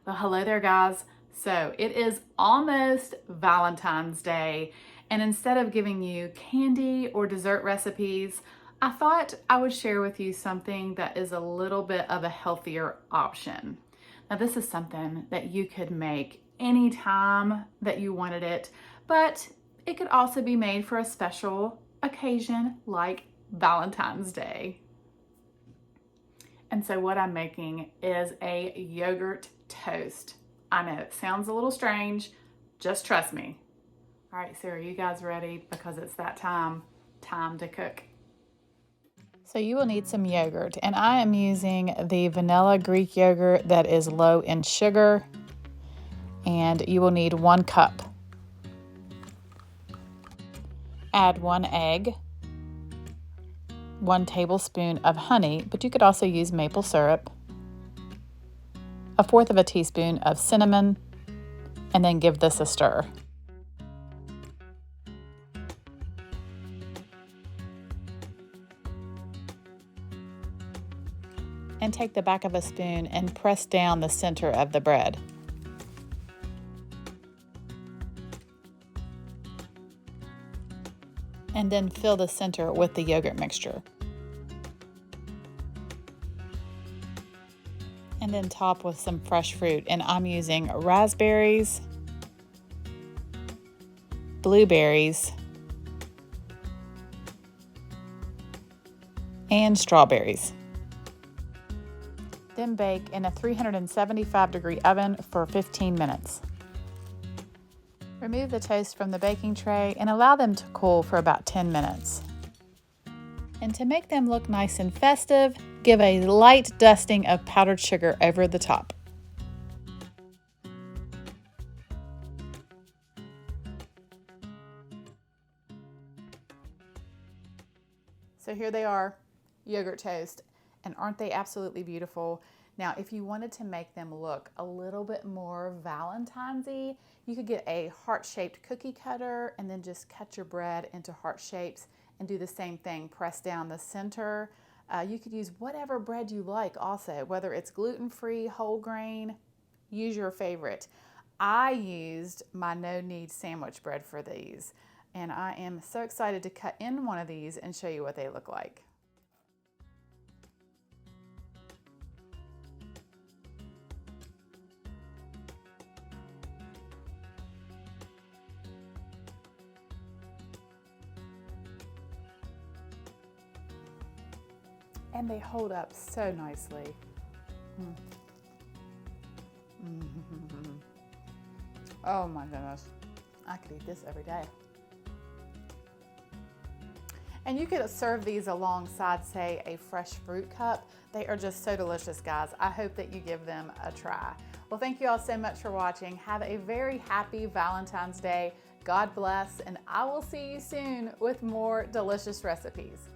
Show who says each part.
Speaker 1: Well, hello there, guys. So it is almost Valentine's Day, and instead of giving you candy or dessert recipes, I thought I would share with you something that is a little bit of a healthier option. Now, this is something that you could make anytime that you wanted it, but it could also be made for a special occasion like Valentine's Day. And so what I'm making is a yogurt toast. I know it sounds a little strange, just trust me. All right, so are you guys ready? Because it's that time to cook. So you will need some yogurt, and I am using the vanilla Greek yogurt that is low in sugar, and you will need 1 cup. Add 1 egg, 1 tablespoon of honey, but you could also use maple syrup, 1/4 teaspoon of cinnamon, and then give this a stir. And take the back of a spoon and press down the center of the bread. And then fill the center with the yogurt mixture. And then top with some fresh fruit, and I'm using raspberries, blueberries, and strawberries. Then bake in a 375-degree oven for 15 minutes. Remove the toast from the baking tray and allow them to cool for about 10 minutes. And to make them look nice and festive, give a light dusting of powdered sugar over the top. So here they are, yogurt toast, and aren't they absolutely beautiful? Now, if you wanted to make them look a little bit more Valentine's-y, you could get a heart-shaped cookie cutter and then just cut your bread into heart shapes and do the same thing, press down the center. You could use whatever bread you like also, whether it's gluten-free, whole grain, use your favorite. I used my no-knead sandwich bread for these, and I am so excited to cut in one of these and show you what they look like. And they hold up so nicely. Oh my goodness. I could eat this every day. And you could serve these alongside, say, a fresh fruit cup. They are just so delicious, guys. I hope that you give them a try. Well, thank you all so much for watching. Have a very happy Valentine's Day. God bless, and I will see you soon with more delicious recipes.